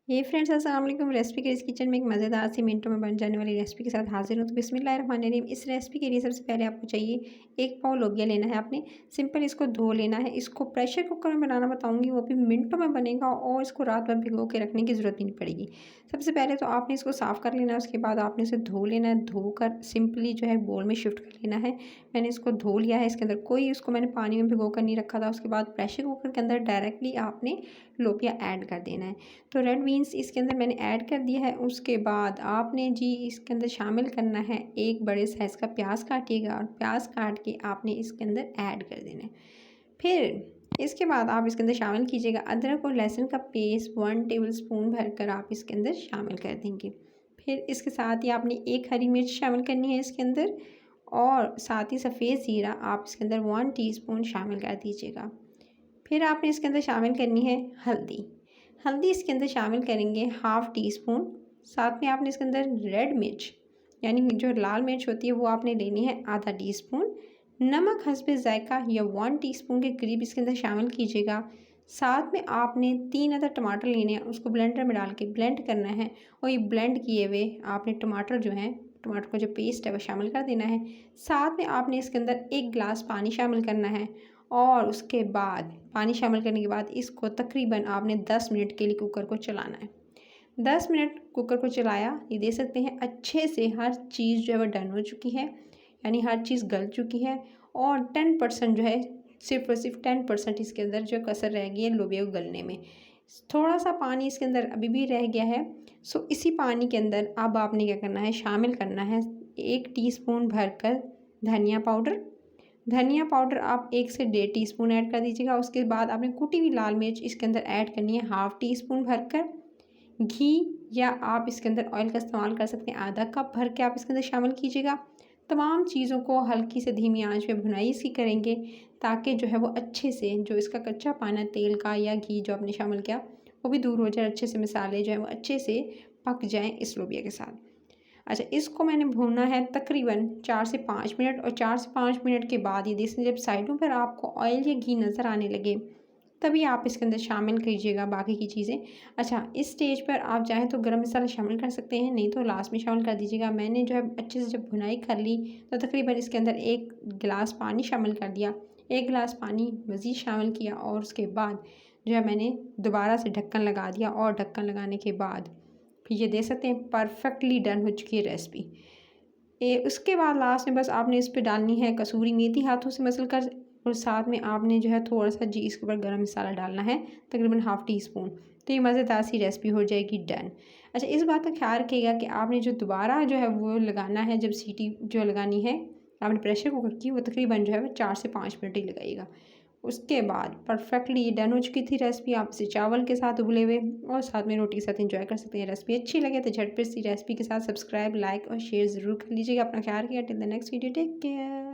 ये फ्रेंड्स अस्सलाम वालेकुम। रेसिपी के इस किचन में एक मज़ेदार सी मिनटों में बन जाने वाली रेसिपी के साथ हाजिर हूँ। तो बिस्मिल्लाहिर्रहमानिर्रहीम। इस रेसिपी के लिए सबसे पहले आपको चाहिए 1 पाव लोबिया लेना है आपने। सिंपल इसको धो लेना है। इसको प्रेशर कुकर में बनाना बताऊँगी, वो भी मिनटों में बनेगा और इसको रात भर भिगो के रखने की ज़रूरत भी नहीं पड़ेगी। सबसे पहले तो आपने इसको साफ़ कर लेना है, उसके बाद आपने इसे धो लेना है। धोकर सिंपली जो है बोल में शिफ्ट कर लेना है। मैंने इसको धो लिया है, इसके अंदर कोई उसको मैंने पानी में भिगो कर नहीं रखा था। उसके बाद प्रेशर कुकर के अंदर डायरेक्टली आपने लोबिया ऐड कर देना है। तो रेड बीन्स इसके अंदर मैंने ऐड कर दिया है। उसके बाद आपने जी इसके अंदर शामिल करना है एक बड़े साइज़ का प्याज काटिएगा और प्याज काट के आपने इसके अंदर ऐड कर देना है। फिर इसके बाद आप इसके अंदर शामिल कीजिएगा अदरक और लहसुन का पेस्ट 1 टेबलस्पून भरकर आप इसके अंदर शामिल कर देंगे। फिर इसके साथ ही आपने एक हरी मिर्च शामिल करनी है इसके अंदर और साथ ही सफ़ेद ज़ीरा आप इसके अंदर 1 टीस्पून शामिल कर दीजिएगा। फिर आपने इसके अंदर शामिल करनी है हल्दी। हल्दी इसके अंदर शामिल करेंगे हाफ़ टी स्पून। साथ में आपने इसके अंदर रेड मिर्च यानी जो लाल मिर्च होती है वो आपने लेनी है आधा टी स्पून। नमक हस्बे ज़ायक़ा या 1 टीस्पून के करीब इसके अंदर शामिल कीजिएगा। साथ में आपने 3 अदर टमाटर लेने हैं, उसको ब्लेंडर में डाल के ब्लेंड करना है और ये ब्लेंड किए हुए आपने टमाटर जो हैं, टमाटर का जो पेस्ट है वो शामिल कर देना है। साथ में आपने इसके अंदर 1 गिलास पानी शामिल करना है और उसके बाद पानी शामिल करने के बाद इसको तकरीबन आपने 10 मिनट के लिए कुकर को चलाना है। 10 मिनट कुकर को चलाया, ये देख सकते हैं अच्छे से हर चीज़ जो है वो डन हो चुकी है, यानी हर चीज़ गल चुकी है और 10% जो है सिर्फ़ और सिर्फ 10% इसके अंदर जो कसर रह गई है लोबिया को गलने में। थोड़ा सा पानी इसके अंदर अभी भी रह गया है। सो इसी पानी के अंदर अब आपने क्या करना है, शामिल करना है 1 टीस्पून भरकर धनिया पाउडर। धनिया पाउडर आप 1 से 1.5 टीस्पून ऐड कर दीजिएगा। उसके बाद आपने कुटी हुई लाल मिर्च इसके अंदर ऐड करनी है हाफ़ टी स्पून भरकर। घी या आप इसके अंदर ऑयल का इस्तेमाल कर सकते हैं, आधा कप भर के आप इसके अंदर शामिल कीजिएगा। तमाम चीज़ों को हल्की से धीमी आंच पे भुनाई इसकी करेंगे ताकि जो है वो अच्छे से जो इसका कच्चापन है तेल का या घी जो आपने शामिल किया वो भी दूर हो जाए, अच्छे से मसाले जो है वो अच्छे से पक जाएँ इस लोबिया के साथ। अच्छा, इसको मैंने भूनना है तकरीबन 4 से 5 मिनट और 4 से 5 मिनट के बाद ये देखिए जब साइडों पर आपको ऑयल या घी नज़र आने लगे तभी आप इसके अंदर शामिल कीजिएगा बाकी की चीज़ें। अच्छा, इस स्टेज पर आप चाहें तो गरम मसाला शामिल कर सकते हैं, नहीं तो लास्ट में शामिल कर दीजिएगा। मैंने जो है अच्छे से जब भुनाई कर ली तो तकरीबन इसके अंदर 1 गिलास पानी शामिल कर दिया। 1 गिलास पानी मज़ीद शामिल किया और उसके बाद जो है मैंने दोबारा से ढक्कन लगा दिया और ढक्कन लगाने के बाद फिर ये देख सकते हैं परफेक्टली डन हो चुकी है रेसिपी। उसके बाद लास्ट में बस आपने इस पे डालनी है कसूरी मेथी हाथों से मसल कर और साथ में आपने जो है थोड़ा-सा जी इसके ऊपर गरम मसाला डालना है तकरीबन हाफ़ टी स्पून। तो ये मज़ेदार सी रेसिपी हो जाएगी डन। अच्छा, इस बात का ख़्याल रखिएगा कि आपने जो दोबारा जो है वो लगाना है, जब सीटी जो लगानी है आपने प्रेशर कुकर की, वो तकरीबन जो है वो 4 से 5 मिनट ही लगाइएगा। उसके बाद परफेक्टली ये डन हो चुकी थी रेसिपी। आप इसे चावल के साथ उबले हुए और साथ में रोटी के साथ एंजॉय कर सकते हैं। रेसिपी अच्छी लगे तो झटपट सी रेसिपी के साथ सब्सक्राइब, लाइक और शेयर ज़रूर कर लीजिएगा। अपना ख्याल रखिएगा। Till the next video, take care.